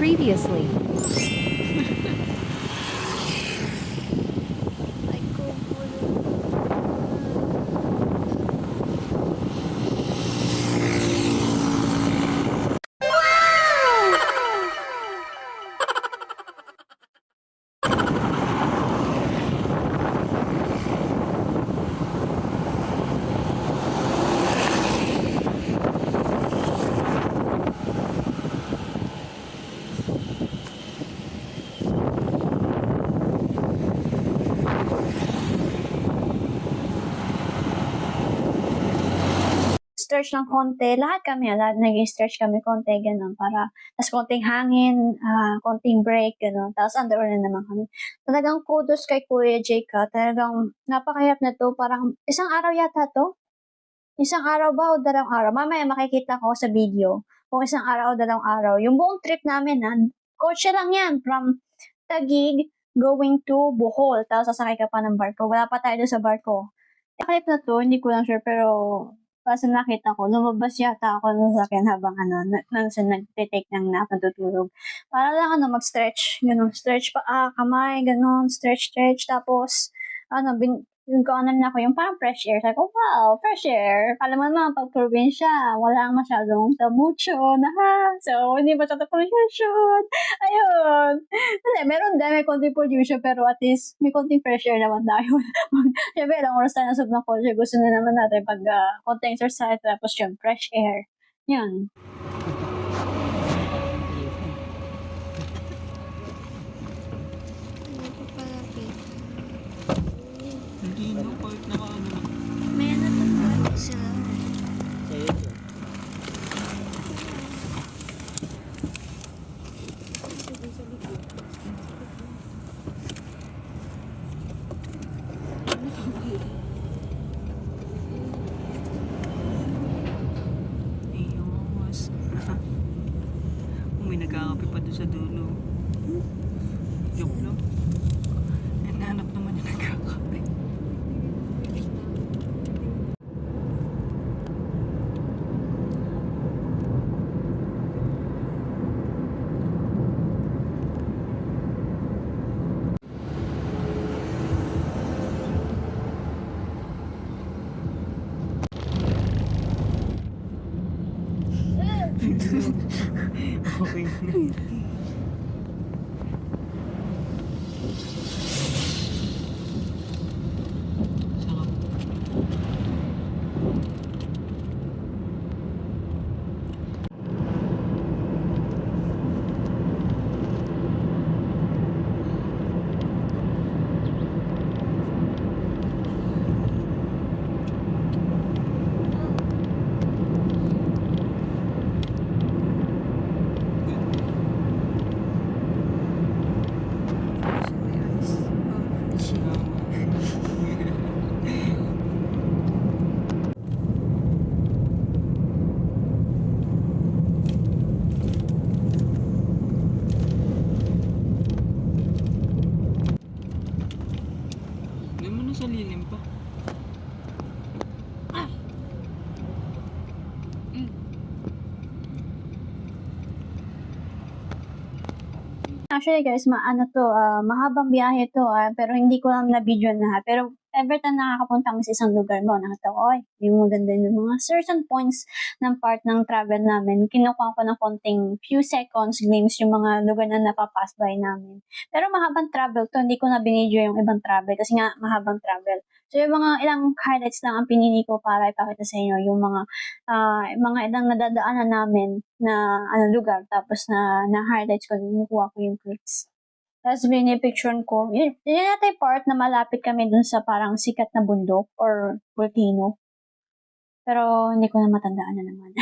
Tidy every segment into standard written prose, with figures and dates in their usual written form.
Previously. Stretch ng konti, lahat nag-stretch kami konti, gano'n, para, tas konting hangin, konting break, gano'n, tapos underwear na naman kami. Talagang kudos kay Kuya Jake, talagang napakahirap na to, parang isang araw yata to? Isang araw ba o dalawang araw? Mamaya makikita ko sa video kung isang araw o dalawang araw. Yung buong trip namin, kotse lang yan, from Taguig going to Bohol, tapos sasakay ka pa ng barko. Wala pa tayo doon sa barko. Yung clip na to, hindi ko lang sure, pero kasi nakita ko, lumabas yata ako ng sasakyan habang nagtitake ng nap, natutulog. Para lang mag-stretch, gano'n, stretch pa, kamay, gano'n, stretch, tapos, yung kaanan na ako, yung parang fresh air. Sabi ko, wow, fresh air. Alam mo naman, pag probinsya, wala masyadong tamucho na So, hindi masyadong pollution. Ayun. Hindi, meron din, may konting pollution, pero at least may konting fresh air naman tayo. Siyempre, ilang oras tayo nasub ng kotse. Gusto na naman natin pag konting exercise, tapos yung fresh air. Yun. Hindi no, kahit nakaano na. May natapos sila. Sa'yo to. Iyos. May nagkakape pa doon sa dulo. Joke lang. Hinahanap naman yung nagkakape. Okay na. Sarap. Hindi mo na sa lilim pa. Actually guys, mahabang biyahe to, pero hindi ko lang na-video na. Pero every time nakakapunta kami sa isang lugar mo, nakita ko, yung maganda yung mga certain points ng part ng travel namin. Kinukuha ko ng konting few seconds glimpse yung mga lugar na napapass by namin. Pero mahabang travel to, hindi ko na binidyo yung ibang travel kasi nga mahabang travel. So yung mga ilang highlights lang ang pinili ko para ipakita sa inyo yung mga ilang nadadaanan namin na lugar, tapos na highlights ko, kinukuha ko yung clips. Tapos binipicture ko, yun yata yung part na malapit kami dun sa parang sikat na bundok or volcano. Pero hindi ko na matandaan na naman.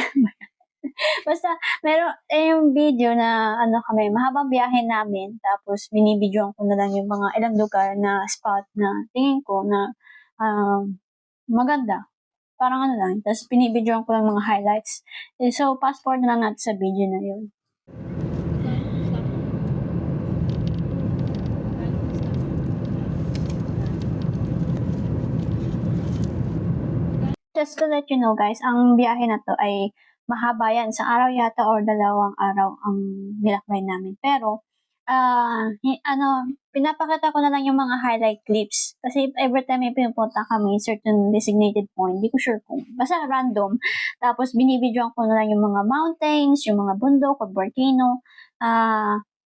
Basta, meron yung video na kami, mahabang biyahe namin, tapos binibidyoan ko na lang yung mga ilang lugar na spot na tingin ko na maganda. Parang lang, tapos binibidyoan ko lang mga highlights. So, fast forward na lang natin sa video na yun. Just to let you know guys, ang biyahe na to ay mahaba yan. Sa araw yata or 2 araw ang nilakbay namin. Pero, pinapakita ko na lang yung mga highlight clips. Kasi every time may pinupunta kami, certain designated point, di ko sure kung, basta random. Tapos, binibidyoan ko na lang yung mga mountains, yung mga bundok or volcano,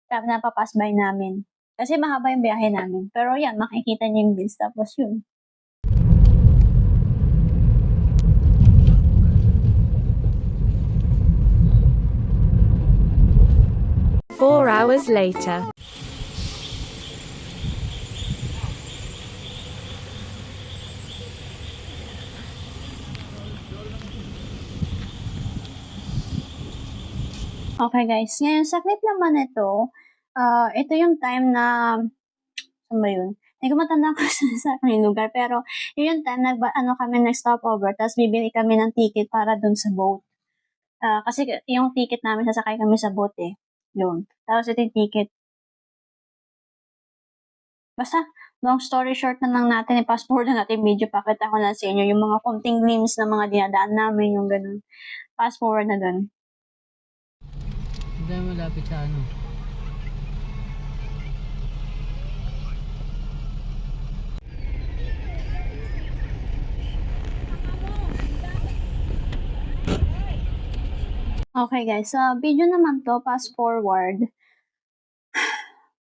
napapass by namin. Kasi mahaba yung biyahe namin. Pero yan, makikita niyo yung views. Tapos yun. Four hours later. Okay guys, ngayon saglit naman ito yung time na, saan ba yun? Hindi ko matanda kung sa yung lugar, pero yun yung time kami nag-stop over, tapos bibili kami ng ticket para dun sa boat. Kasi yung ticket namin, sasakay kami sa boat eh. Yun. Tapos ito yung ticket. Basta, long story short na lang natin, i-fast forward na natin video, pakita ko na sa inyo yung mga konting glimpse ng mga dinadaan namin, yung ganun. Fast forward na dun. Hindi malapit sa ano. Okay guys, sa video naman to, fast forward.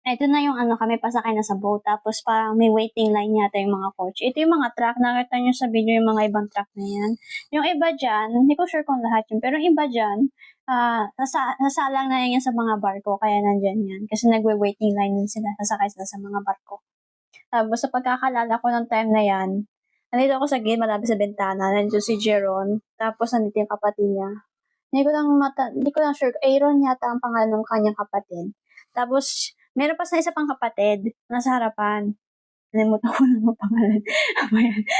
Ito na yung kami pasakay na sa boat, tapos parang may waiting line yata yung mga coach. Ito yung mga truck, nakita nyo sa video yung mga ibang truck na yan. Yung iba dyan, hindi ko sure kung lahat yun, pero yung iba dyan, nasalang na yan sa mga barko, kaya nandyan yan. Kasi nagwe-waiting line din sila, sasakay sila sa mga barko. Tapos sa pagkakalala ko ng time na yan, nandito ako sa gate, malapit sa bintana, nandito si Jeron, tapos nandito yung kapatid niya. Hindi ko lang sure, Aaron yata ang pangalan ng kanyang kapatid. Tapos, meron pa sa isa pang kapatid, nasa harapan. Nalimutan ko lang ang pangalan.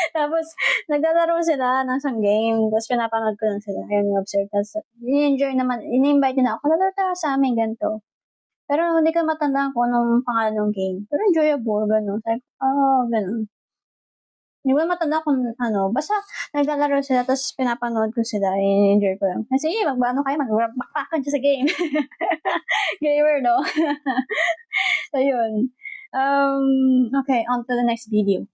Tapos, naglalaro sila ng isang game. Tapos, pinapanood ko lang sila. Ayun, observe. Tapos, i-enjoy naman. Ini-invite na ako. Nalaro tayo sa amin, ganito. Pero, hindi ko matandaan kung anong pangalan ng game. Pero, enjoyable, gano'n. Like, gano'n. Hindi ko matanda kung basta naglalaro sila, tapos pinapanood ko sila, i-enjoy ko lang. Kasi, kayo, mag-backpack sa game. Gamer, no? So, yun. Okay, on to the next video.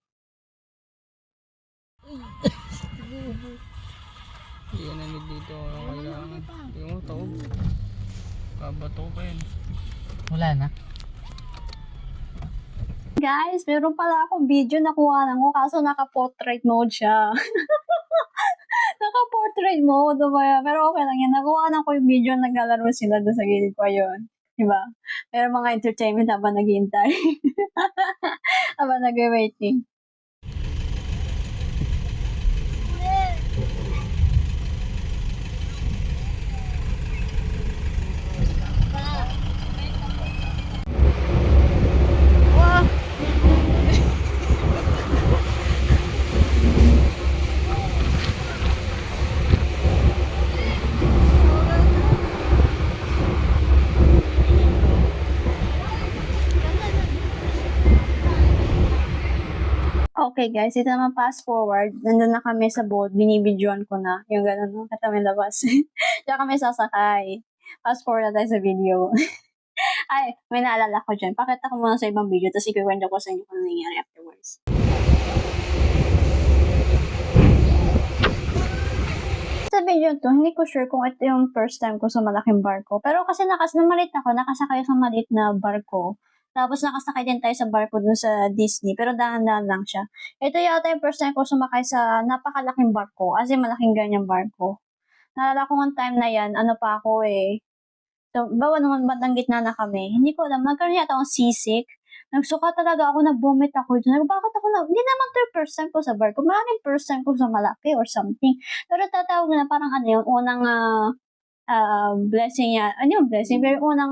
Hindi yan namin dito. Kailangan. Hindi mo taob. Babato pa yan. Wala na. Guys, meron pala akong video na kuhanan ko, kaso naka-portrait mode siya. Naka-portrait mode, diba? Pero okay lang yan. Nakuhanan ko yung video, naglalaro sila doon sa gilid ko yun. Diba? Pero mga entertainment habang naghihintay. Habang nag-waiting. Okay guys, ito naman fast forward. Nandun na kami sa boat, binibidyoan ko na. Yung gano'n, no? At kami labas. Diyan kami sasakay. Fast forward na tayo sa video. Ay, may naalala ko dyan. Pakita ko muna sa ibang video, tapos ikikwento ko sa inyo kung nangyayari afterwards. Sa video to, hindi ko sure kung ito yung first time ko sa malaking barko. Pero kasi namalit ako, nakasakay sa maliit na barko. Tapos nakasakay din tayo sa barko dun sa Disney, pero dahan-dahan lang siya. Ito yata yung first time ko sumakay sa napakalaking barko, as in malaking ganyang barko. Naalala ko ng time na yan, pa ako eh. So, bawa naman bandang gitna na kami. Hindi ko alam, nagkaroon yata akong seasick. Nagsuka talaga ako, nag-vomit ako dyan. Bakit ako hindi naman to yung first time ko sa barko. Maraming first time ko sa malaki or something. Pero tatawag na parang yung unang blessing niya. Ano yung blessing? Pero unang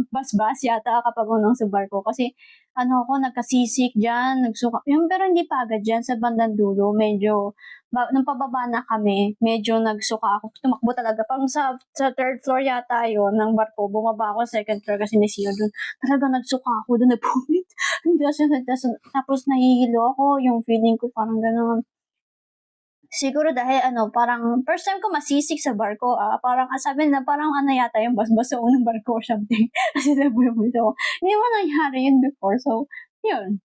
bas-bas yata kapag unang sa barko. Kasi ako, nagkasisik dyan, nagsuka. Yung, pero hindi pa agad dyan sa bandang dulo. Medyo, nung pababa na kami, medyo nagsuka ako. Tumakbo talaga. Parang sa third floor yata yun ng barko. Bumaba ako sa second floor kasi may siyo dun. Talaga nagsuka ako dun, nag-vomit. Tapos nahihilo ako. Yung feeling ko parang gano'n. Siguro dahil parang first time ko masisik sa barko, parang sabi nila parang yata yung basbas sa unang barko or something. Kasi nabuhay ako. Hindi mo nangyari yun before, so, yun.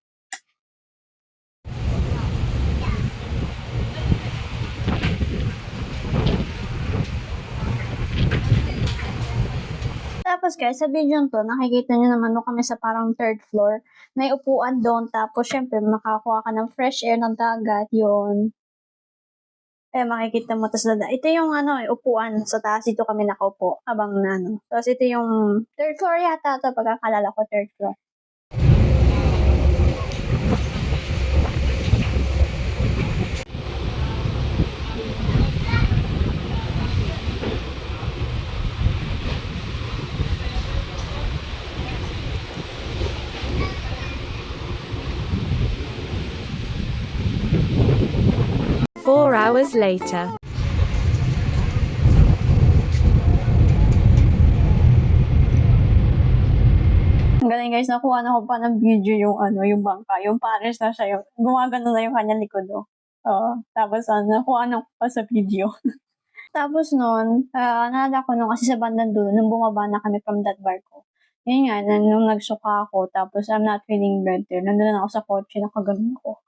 Tapos guys, sa video to, nakikita nyo naman doon kami sa parang third floor. May upuan doon, tapos syempre makakuha ka ng fresh air ng dagat, yun. Makikita mo, tas ito yung upuan sa taas, dito kami nakaupo, abang na Tapos ito yung third floor yata, ito pagkakalala ko, third floor. Four hours later. Ang galing guys, nakuha na ko pa ng video yung bangka, yung pares na siya, yung gumagano na yung kanyang likod, tapos nakuha na ko pa sa video. Tapos nun, naalala ko nung kasi sa bandang dulo, nung bumaba na kami from that barko. Yun nga, nung nagsuka ako, tapos I'm not feeling better, nandun na ako sa kotse, nakaganon ako.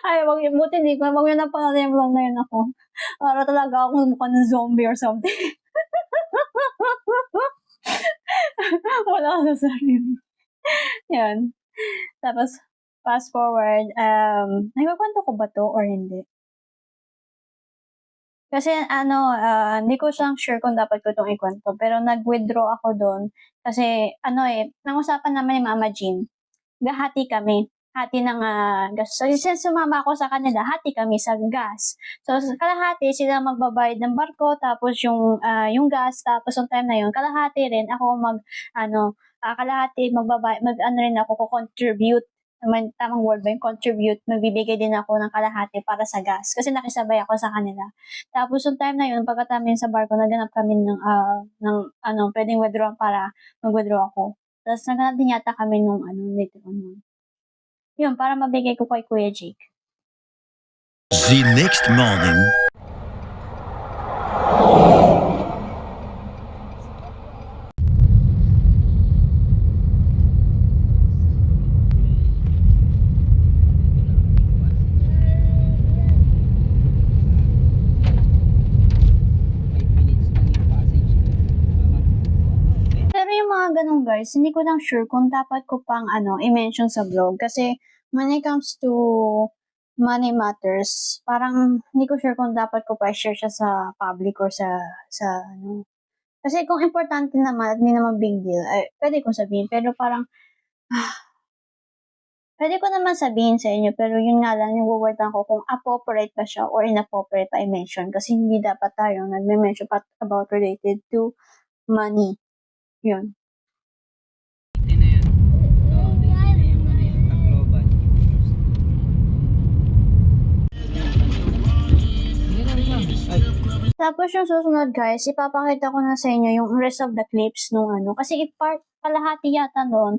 Ay, buti hindi ko, wag yun na pala yung vlog na yun ako. Para talaga ako mukha ng zombie or something. Wala ka sa sarili. Yan. Tapos, fast forward, nagpakwento ko ba to or hindi? Kasi hindi ko siyang sure kung dapat ko itong ikwento, pero nag-withdraw ako doon. Kasi, nangusapan naman ni Mama Jean, hati kami. Hati ng gas. So, since sumama ako sa kanila, hati kami sa gas. So, kalahati sila magbabayad ng barko, tapos yung gas, tapos yung time na yun, kalahati rin ako kalahati magbabayad, rin ako contribute. Tamang word ba yung contribute? Magbibigay din ako ng kalahati para sa gas. Kasi nakisabay ako sa kanila. Tapos yung time na yun, pagkatapos sa barko, naganap kami ng pwedeng withdraw para mag-withdraw ako. Tapos naganap din yata kami nung later on. Yun, para mabigay ko kay Kuya Jake. The next morning. Pero yung mga ganun guys, hindi ko lang sure kung dapat ko pang i-mention sa vlog. Kasi when it comes to money matters, parang hindi ko sure kung dapat ko pa i-share siya sa public or sa Kasi kung importante naman at hindi naman big deal, ay pwede kong sabihin. Pero parang, pwede ko naman sabihin sa inyo, pero yun nga lang, yung wordan ko kung appropriate pa siya or inappropriate pa i-mention. Kasi hindi dapat tayo nagme-mention about related to money. Yun. Hindi na yun. Oo, hindi na yung Tacloban. Ay, Tapos yung susunod guys, ipapakita ko na sa inyo yung rest of the clips nung Kasi kalahati yata doon,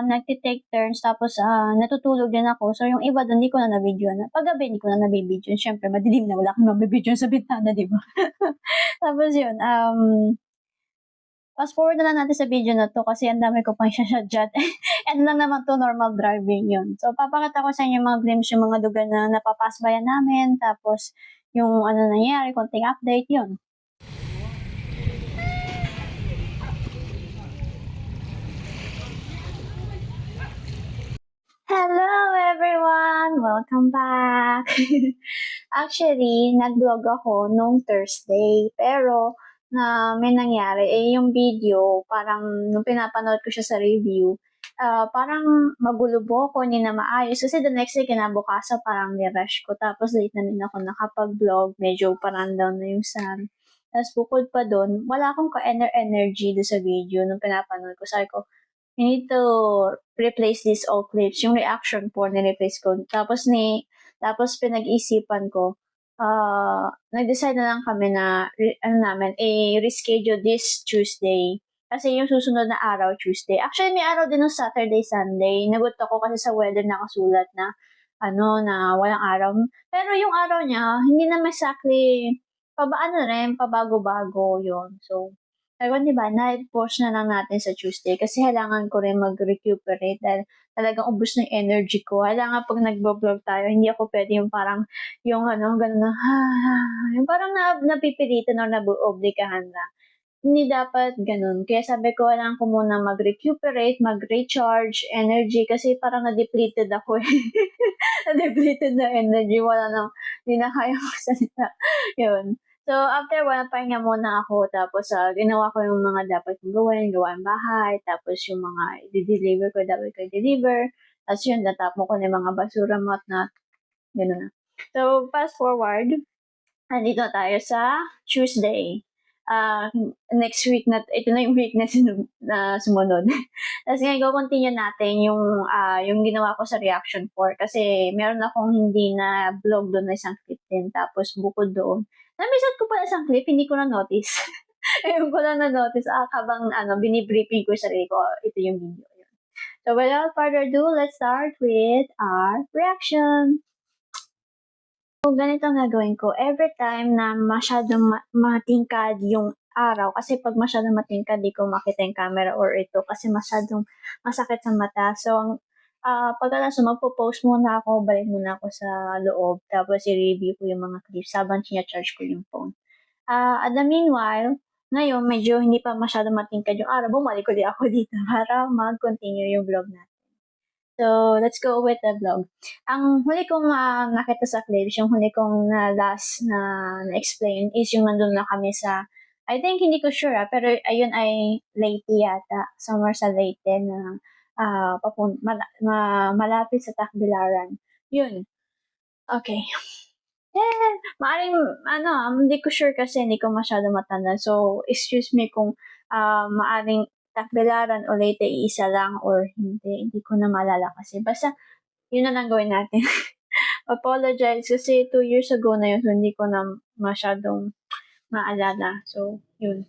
nagtitake turns, tapos natutulog din ako. So yung iba doon, di ko na nabidyo na. Paggabi, di ko na nabibidyo. Siyempre, madilim na, wala kang mabibidyo sa bintana, di ba? Tapos yun, fast forward na lang natin sa video na to kasi ang dami ko pang shadjad. And lang naman to normal driving yun. So, papakita ko sa inyo mga glimpse, yung mga lugar na napapasbayan namin, tapos yung nangyari, konting update, yun. Hello everyone! Welcome back! Actually, nag-vlog ako nung Thursday, pero may nangyari, yung video, parang nung pinapanood ko siya sa review, parang magulubo ako, hindi na maayos. Kasi the next day, kinabukasan, parang nirush ko. Tapos late na din ako nakapag-vlog, medyo parang down na yung sun. Tapos bukod pa doon, wala akong ka-energy doon sa video nung pinapanood ko. Sabi ko, you need to replace these all clips. Yung reaction po, ni-replace ko. Tapos pinag-isipan ko, nag-decide na lang kami na, reschedule this Tuesday. Kasi yung susunod na araw, Tuesday. Actually, may araw din ng Saturday, Sunday. Nagot ako kasi sa weather nakasulat na na walang araw. Pero yung araw niya, hindi naman exactly, pabago-bago yun. So, ewan, di ba, na-post na lang natin sa Tuesday kasi kailangan ko rin mag-recuperate dahil talagang ubos ng energy ko. Kailangan pag nagbo-vlog tayo, hindi ako pwede yung parang, yung ganun na, yung parang napipilitan or nabuobligahan na. Hindi dapat ganun. Kaya sabi ko, kailangan ko muna mag-recuperate, mag-recharge energy kasi parang na-depleted ako eh. Na-depleted na energy. Wala na, hindi na kaya magsalita. Yun. So, after pahinga muna ako. Tapos, ginawa ko yung mga dapat kong gawin, gawain bahay. Tapos, yung mga i-deliver ko, dapat ko i-deliver. Tapos yun, natapon ko na yung mga basura, whatnot. Ganun na. So, fast forward, andito tayo sa Tuesday. Next week ito na yung week na sumunod. Tapos ngayon, continue natin yung ginawa ko sa reaction 4 kasi meron akong hindi na vlog doon na isang clip din. Tapos bukod doon, namisat ko pala isang clip, hindi ko na notice. Ayun ko lang na notice, habang binibriefing ko yung sarili ko, ito yung video. So without further ado, let's start with our reaction. So, ganito ang gagawin ko. Every time na masyadong matingkad yung araw, kasi pag masyadong matingkad, di ko makita yung camera or ito kasi masyadong masakit sa mata. So, pagkatapos magpo-post muna ako, balik muna ako sa loob, tapos i-review ko yung mga clips habang charge ko yung phone. At the meanwhile, ngayon, medyo hindi pa masyadong matingkad yung araw, bumalik ulit ako dito para mag-continue yung vlog natin. So, let's go with the vlog. Ang huli kong nakita sa clips, yung huli kong last na na-explain is yung nandun na kami sa, I think hindi ko sure pero ayun ay Leyte yata. Somewhere sa Leyte na malapit sa Tacbilaran. Yun. Okay. Maaring, hindi ko sure kasi hindi ko masyado matanda. So, excuse me kung maaring Tacbilaran o Leyte isa lang or hindi. Hindi ko na maalala kasi. Basta, yun na lang gawin natin. Apologize kasi 2 years ago na yun. So, hindi ko na masyadong maalala. So, yun.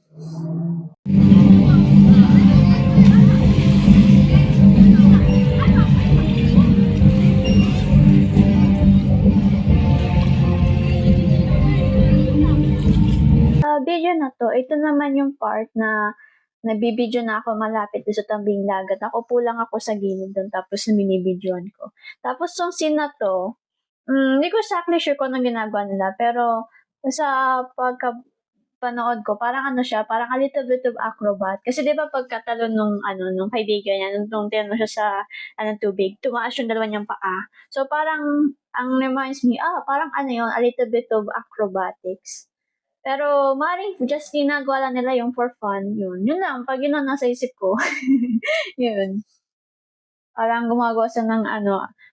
Video na to, ito naman yung part na nagbibideo na ako malapit sa tabing dagat. Nakaupo lang ako sa gilid doon tapos binibidyoan ko. Tapos yung scene na to, hindi ko exactly sure kung anong ginagawa nila pero sa pagkapanood ko, parang parang a little bit of acrobat. Kasi di ba pagkatalon nung kaibigan niya, nung tinano siya sa tubig, tumaas yung dalawa niyang paa. So parang, ang reminds me, parang yun, a little bit of acrobatics. Pero maaaring just ginagawa lang nila yung for fun, yun. Yun lang, pag yun ang nasa isip ko. Yun. Parang gumagawa siya ng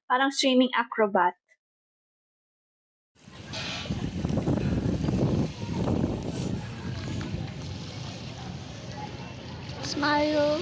parang swimming acrobat. Smile.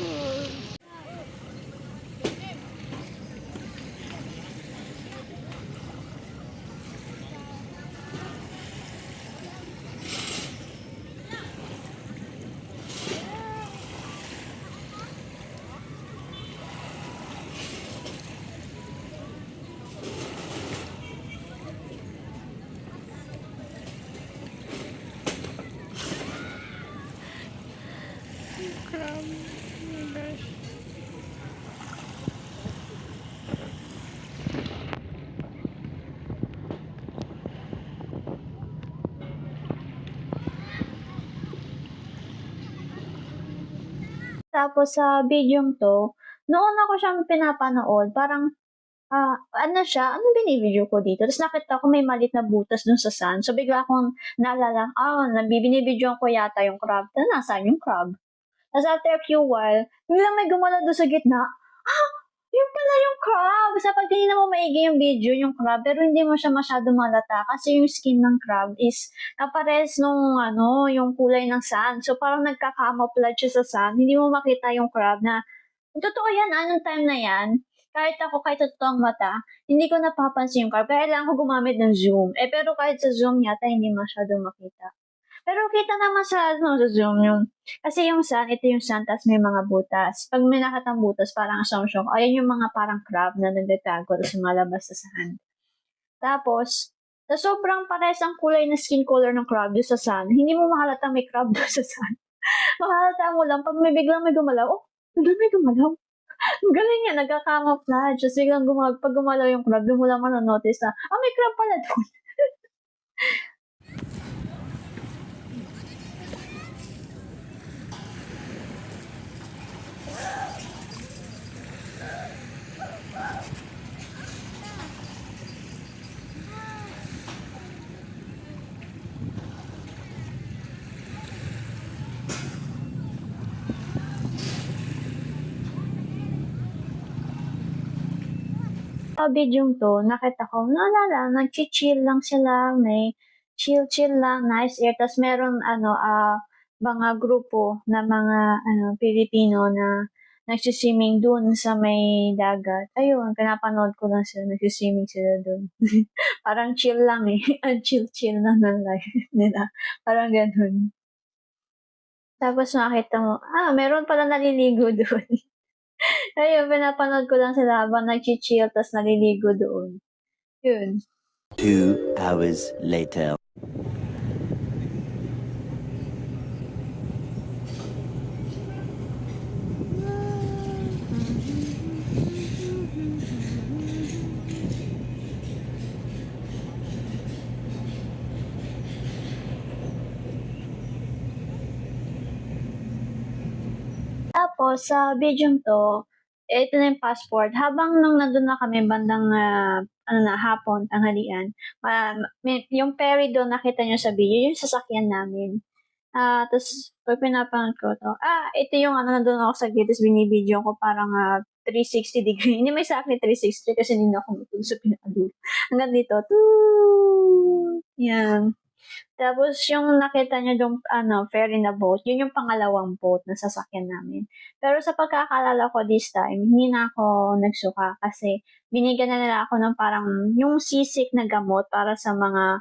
Crab. Oh my gosh. Tapos sa bidyong to, noon ako siyang pinapanood, parang, binibidyo ko dito? Tapos nakita ko may maliit na butas dun sa sand. So bigla akong naalala, binibidyoan ko yata yung crab. Nasaan yung crab? Tapos after a few while, biglang may gumalaw doon sa gitna. Yun pala yung crab! Sa pag tinignan mo maigi yung video, yung crab, pero hindi mo siya masyado malata kasi yung skin ng crab is kapares nung yung kulay ng sand. So parang nagka-camouflage siya sa sand. Hindi mo makita yung crab na, totoo yan, anong time na yan? Kahit totoo ang mata, hindi ko napapansin yung crab. Kaya kailangan ko gumamit ng zoom. Pero kahit sa zoom yata, hindi masyado makita. Pero kita naman sa, ano, sa Zoom yung, kasi yung sun, ito yung sun, tas may mga butas. Pag may nakatang butas, parang assumption ko, ayan yung mga parang crab na nagtatago, tas lumalabas sa sand. Tapos, sa sobrang pares ang kulay na skin color ng crab doon sa sun, hindi mo mahalata may crab doon sa sun. Mahalata mo lang, pag may biglang may gumalaw, oh, biglang may gumalaw. Ang galing niya, nagka-camouflage. Tapos biglang pag gumalaw yung crab, doon mo lang manonotice na, may crab pala doon. Sa bidyong to, nakita ko, nag-chill lang sila, may chill lang, nice air. Tapos meron, mga grupo na mga, Pilipino na nagsiswimming dun sa may dagat. Ayun, pinapanood ko lang sila, nagsiswimming sila dun. Parang chill lang eh. Ang chill-chill lang ng life nila. Parang ganun. Tapos makita mo, meron pala naliligo dun. Ayun, pinapanood ko lang sila habang nagchi-chill tas naliligo doon. Yun. 2 hours later. Tapos sa video to, ito na yung passport. Habang nung nandun na kami bandang hapon, tanghalian, yung ferry doon nakita nyo sa video, yung sasakyan namin. Tapos pag pinapanood ko to, ito yung nandun ako sa gate, tapos binibideo ko parang 360 degree. Hindi may sa akin 360 kasi hindi na ako matulog sa pinakadulo. Hanggang dito, yan. Tapos yung nakita niyo yung ferry na boat, yun yung pangalawang boat na sasakyan namin. Pero sa pagkakaalala ko this time, hindi na ako nagsuka kasi binigyan na nila ako ng parang yung sisik na gamot para sa mga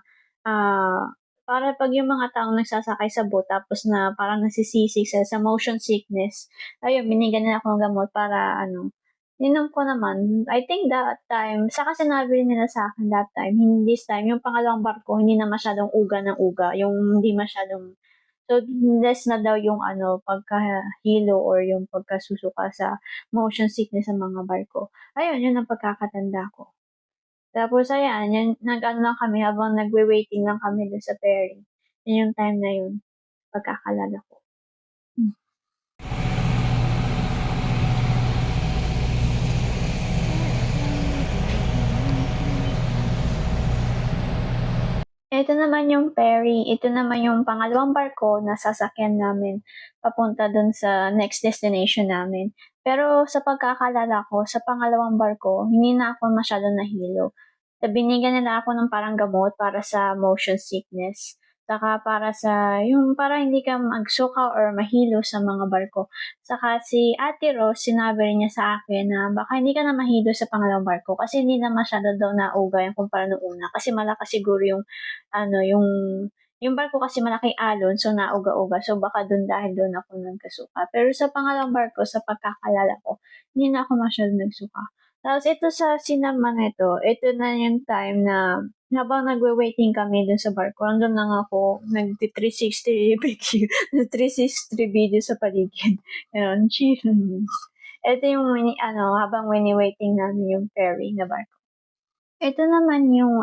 para pag yung mga taong nagsasakay sa boat tapos na parang nasisisik sa motion sickness. Ayun, binigyan nila ako ng gamot para ininom ko naman. I think that time, saka sinabi rin nila sa akin that time, this time, yung pangalawang barko, hindi na masyadong uga ng uga. Yung hindi masyadong, so less na daw yung pagkahilo or yung pagkasusuka sa motion sickness sa mga barko. Ayun, yun ang pagkakatanda ko. Tapos ayan, yun, lang kami habang nagwe-waiting lang kami doon sa ferry. Yun yung time na yun, pagkakalala ko. Ito naman yung ferry. Ito naman yung pangalawang barko na sasakyan namin papunta dun sa next destination namin. Pero sa pagkakalala ko, sa pangalawang barko, hindi na ako masyadong nahilo. Binigyan nila ako ng parang gamot para sa motion sickness. Saka para hindi ka magsuka or mahilo sa mga barko. Saka si Ate Rose, sinabi rin niya sa akin na baka hindi ka na mahilo sa pangalawang barko kasi hindi na masyado daw nauga yung kumpara nung una. Kasi malakas siguro yung yung barko kasi malaking alon, so nauga-uga. So baka dahil doon ako nagkasuka. Pero sa pangalawang barko, sa pagkakalala ko, hindi na ako masyadong nagsuka. Tapos ito sa sinama nito, ito na yung time na habang nagwe-waiting kami dun sa barko, nandun lang ako, nag-360 picture, 360 video sa paligid. Ayun, chill. Ito yung habang wini-waiting namin yung ferry na barko. Ito naman yung,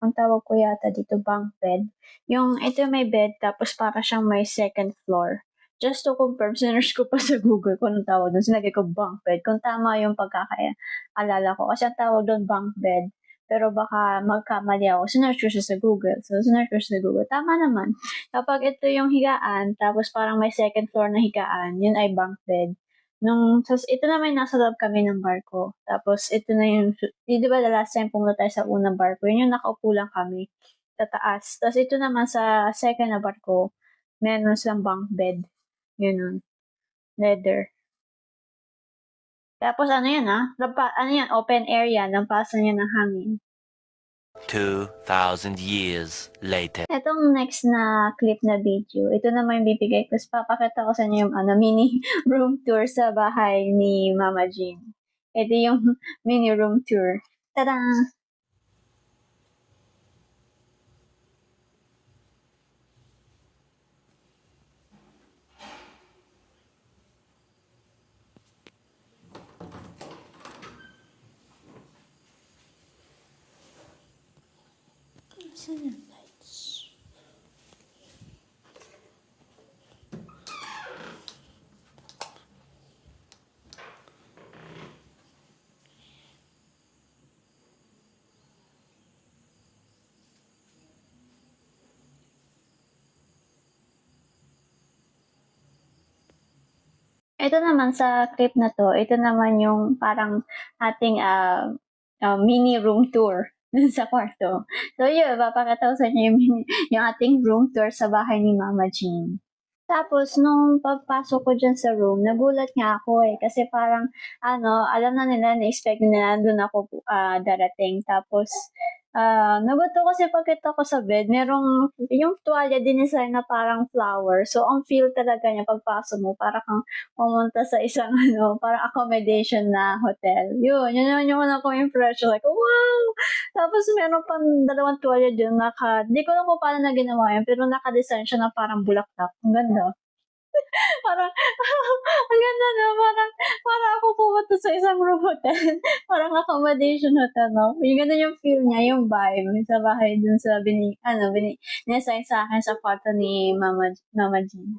ang tawag ko yata dito, bunk bed. Yung, ito may bed, tapos para siyang may second floor. Just to confirm, sinerge ko pa sa Google kung anong tawag doon. Sinagay ko bunk bed. Kung tama yung pagkakaalala ko. Kasi ang tawag doon bunk bed. Pero baka magkamali ako. Sinerge ko siya sa Google. So, sinerge ko siya sa Google. Tama naman. Kapag ito yung higaan, tapos parang may second floor na higaan, yun ay bunk bed. Ito naman nasa loob kami ng barko. Tapos, ito na yung, di ba the last time pumunta tayo sa unang barko, yun yung nakaupo lang kami sa taas. Tapos, ito naman sa second na barko, meron silang bunk bed. Yun, leather. Tapos, yan, open area, lampasan niya ng hangin. 2,000 years later. Etong next na clip na video, ito naman yung bibigay ko. Papakita ko sa inyo yung mini room tour sa bahay ni Mama Jean. Ito yung mini room tour. Tada! Saan yung lights? Ito naman sa clip na to, ito naman yung parang ating mini room tour sa kwarto. So yun, papakita ko sa inyo yung ating room tour sa bahay ni Mama Jean. Tapos, nung pagpasok ko dyan sa room, nagulat nga ako kasi parang, alam na nila, na-expect nila, doon ako darating. Tapos, nagulat ako kasi pagkita ko sa bed, merong, yung tuwalya dinesign na parang flower. So, ang feel talaga niya pagpasok mo, para kang pumunta sa isang, parang accommodation na hotel. Yun yung una kong impression. Like, wow! Tapos, meron pang dalawang tuwalya dun, di ko alam kung paano na ginawa yun, pero naka-design siya na parang bulaklak. Ang ganda. Parang, ang ganda na, parang ako pumunta sa isang room hotel. Parang accommodation hotel, no? Yung ganda yung feel niya, yung vibe sa bahay dun sa niassign sa akin sa kwarto ni Mama Jean.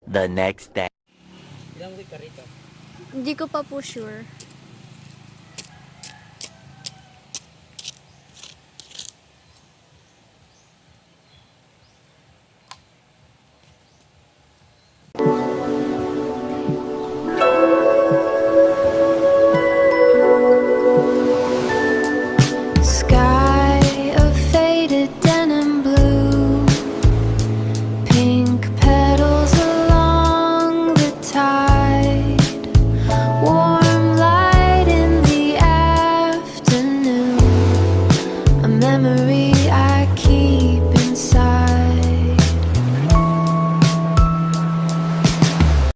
The next day. Hindi ko pa po sure.